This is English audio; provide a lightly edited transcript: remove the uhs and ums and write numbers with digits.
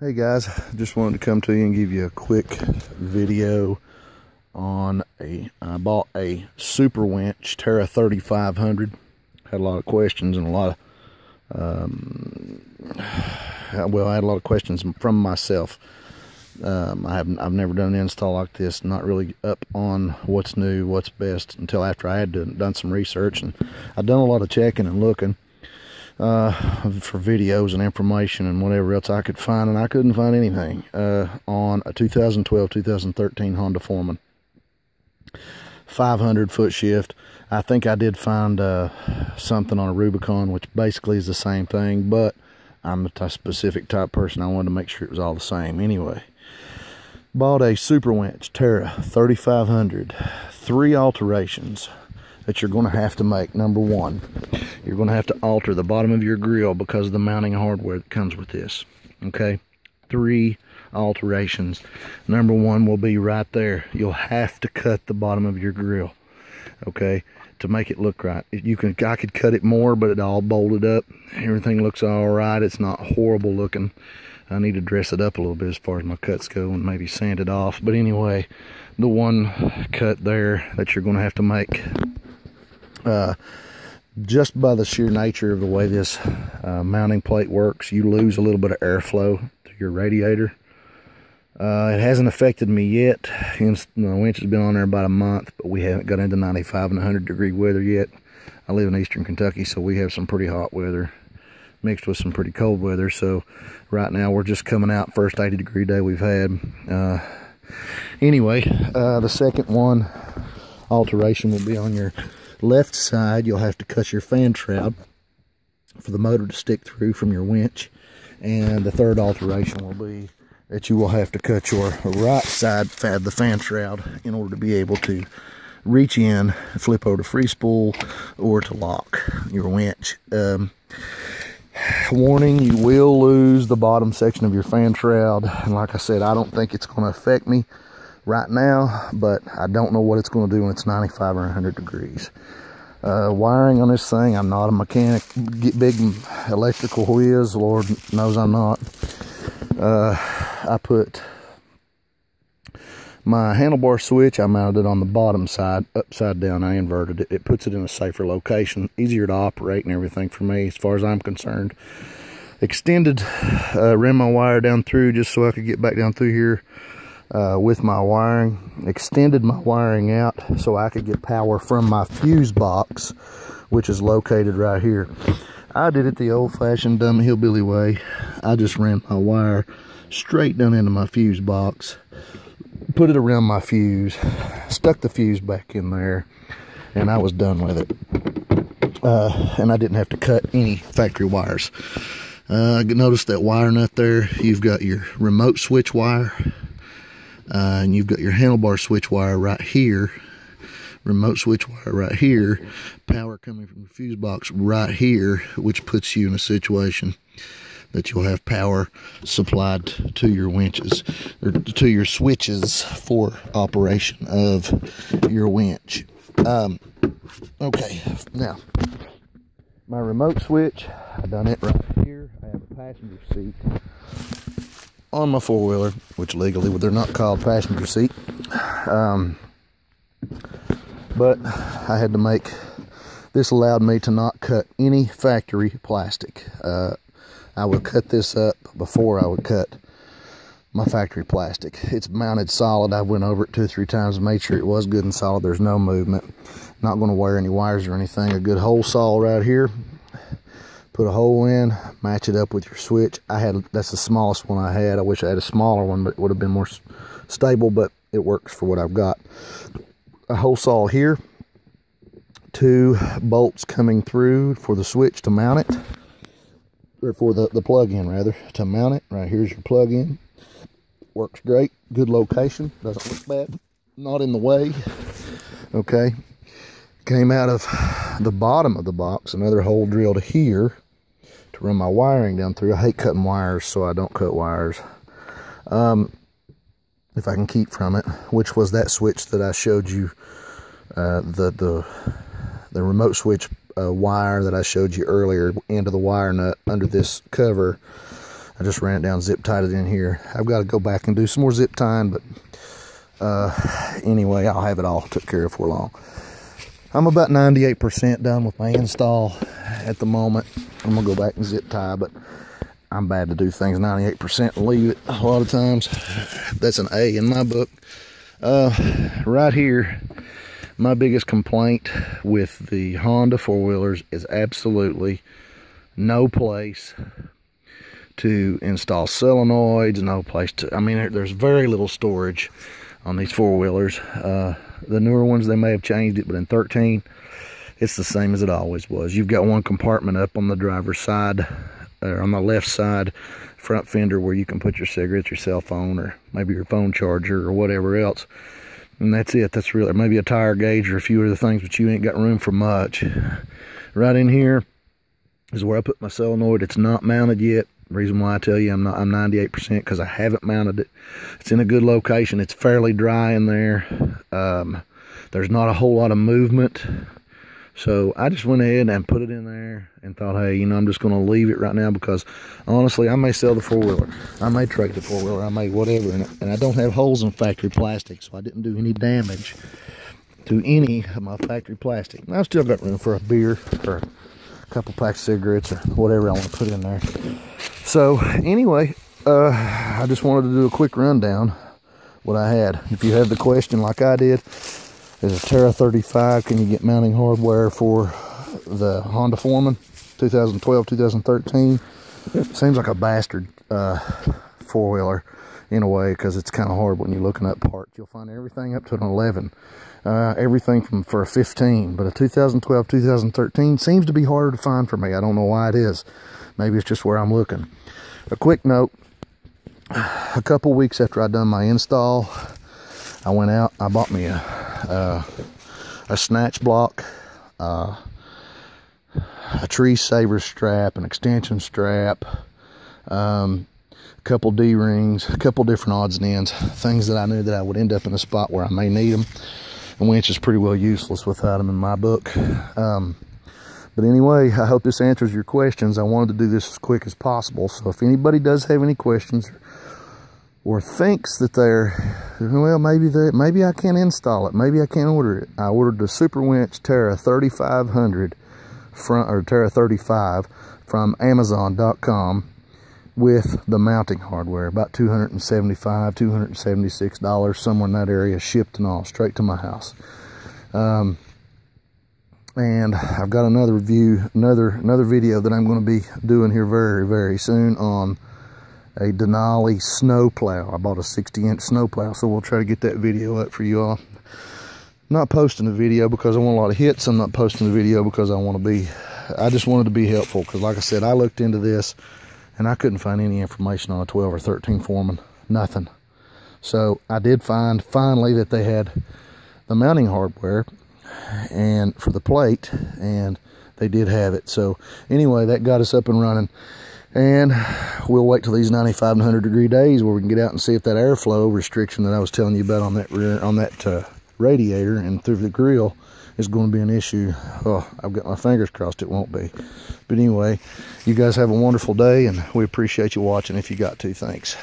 Hey guys, just wanted to come to you and give you a quick video on I bought a Superwinch Terra 3500. Had a lot of questions and a lot of I had a lot of questions from myself. I've never done an install like this, not really up on what's new, what's best until after I had done some research, and I've done a lot of checking and looking for videos and information and whatever else I could find, and I couldn't find anything on a 2012-2013 Honda Foreman 500 foot shift. I think I did find something on a Rubicon, which basically is the same thing, but I'm the specific type person. I wanted to make sure it was all the same. Anyway, bought a Superwinch Terra 3500. 3 alterations that you're going to have to make. Number one, you're going to have to alter the bottom of your grill because of the mounting hardware that comes with this. Okay, 3 alterations. Number one will be right there. You'll have to cut the bottom of your grill, okay, to make it look right. I could cut it more, but it all bolted up. Everything looks all right. It's not horrible looking. I need to dress it up a little bit as far as my cuts go and maybe sand it off. But anyway, the one cut there that you're going to have to make, just by the sheer nature of the way this mounting plate works, you lose a little bit of airflow to your radiator. It hasn't affected me yet. The winch has been on there about a month, but we haven't got into 95 and 100 degree weather yet. I live in eastern Kentucky, so we have some pretty hot weather mixed with some pretty cold weather. So right now we're just coming out first 80 degree day we've had. Anyway, the second one alteration will be on your left side. You'll have to cut your fan shroud for the motor to stick through from your winch. And the third alteration will be that you will have to cut your right side of the fan shroud in order to be able to reach in, flip over to free spool, or to lock your winch. Warning, you will lose the bottom section of your fan shroud, and like I said, I don't think it's going to affect me right now, but I don't know what it's going to do when it's 95 or 100 degrees. Wiring on this thing, I'm not a mechanic, big electrical whiz, Lord knows I'm not. I put my handlebar switch, I mounted it on the bottom side, upside down. I inverted it. It puts it in a safer location, easier to operate and everything for me as far as I'm concerned. Extended, ran my wire down through just so I could get back down through here with my wiring. Extended my wiring out so I could get power from my fuse box, which is located right here. I did it the old-fashioned dumb hillbilly way. I just ran my wire straight down into my fuse box, put it around my fuse, stuck the fuse back in there, and I was done with it. And I didn't have to cut any factory wires. Notice that wire nut there. You've got your remote switch wire, and you've got your handlebar switch wire right here, remote switch wire right here, power coming from the fuse box right here, which puts you in a situation that you'll have power supplied to your winches, or to your switches for operation of your winch. Okay, now my remote switch, I've done it right here. I have a passenger seat on my four-wheeler, which legally they're not called passenger seat, but I had to make this. Allowed me to not cut any factory plastic. I would cut this up before I would cut my factory plastic. It's mounted solid. I went over it 2 or 3 times and made sure it was good and solid. There's no movement. Not going to wear any wires or anything. A good hole saw right here. Put a hole in, match it up with your switch. That's the smallest one I had. I wish I had a smaller one, but it would have been more stable, but it works for what I've got. A hole saw here. 2 bolts coming through for the switch to mount it. Or for the plug-in rather, to mount it. Right here's your plug-in. Works great, good location, doesn't look bad, not in the way. Okay, came out of the bottom of the box, another hole drilled here to run my wiring down through. I hate cutting wires, so I don't cut wires if I can keep from it, which was that switch that I showed you, the remote switch wire that I showed you earlier, end of the wire nut under this cover. I just ran it down, zip tied it in here. I've got to go back and do some more zip tying, but anyway, I'll have it all took care of for long. I'm about 98% done with my install at the moment. I'm gonna go back and zip tie, but I'm bad to do things 98% and leave it a lot of times. That's an A in my book. Right here, my biggest complaint with the Honda four-wheelers is absolutely no place to install solenoids, no place to, I mean, there's very little storage on these four-wheelers. The newer ones, they may have changed it, but in 13, it's the same as it always was. You've got one compartment up on the driver's side, or on the left side front fender, where you can put your cigarettes, your cell phone, or maybe your phone charger or whatever else, and that's it. That's really, maybe a tire gauge or a few other things, but you ain't got room for much. Right in here is where I put my solenoid. It's not mounted yet. The reason why I tell you I'm 98% because I haven't mounted it. It's in a good location. It's fairly dry in there. There's not a whole lot of movement. So I just went ahead and put it in there and thought, hey, you know, I'm just going to leave it right now because honestly, I may sell the four-wheeler. I may trade the four-wheeler. I may whatever. And I don't have holes in factory plastic, so I didn't do any damage to any of my factory plastic. And I've still got room for a beer or a couple packs of cigarettes or whatever I want to put in there. So anyway, I just wanted to do a quick rundown what I had. If you have the question like I did, is a Terra 35, can you get mounting hardware for the Honda Foreman 2012, 2013? Seems like a bastard four-wheeler in a way, because it's kind of hard when you're looking up parts. You'll find everything up to an 11, everything for a 15, but a 2012, 2013 seems to be harder to find for me. I don't know why it is. Maybe it's just where I'm looking. A quick note, a couple weeks after I'd done my install, I went out, I bought me a snatch block, a tree saver strap, an extension strap, a couple D-rings, a couple different odds and ends, things that I knew that I would end up in a spot where I may need them. A winch is pretty well useless without them in my book. But anyway, I hope this answers your questions. I wanted to do this as quick as possible, so if anybody does have any questions or thinks that well, maybe I can't install it, maybe I can't order it. I ordered the Superwinch Terra 3500 Terra 35 from Amazon.com with the mounting hardware, about $275, $276, somewhere in that area, shipped and all, straight to my house. And I've got another review, another video that I'm going to be doing here very, very soon on a Denali snowplow. I bought a 60-inch snowplow, so we'll try to get that video up for you all. I'm not posting the video because I want a lot of hits. I'm not posting the video because I just wanted to be helpful, because like I said, I looked into this and I couldn't find any information on a 12 or 13 Foreman, nothing. So I did find finally that they had the mounting hardware and for the plate, and they did have it. So anyway, that got us up and running, and we'll wait till these 95 and 100 degree days where we can get out and see if that airflow restriction that I was telling you about on that radiator and through the grill is going to be an issue. Oh, I've got my fingers crossed it won't be. But anyway, you guys have a wonderful day, and we appreciate you watching if you got to. Thanks.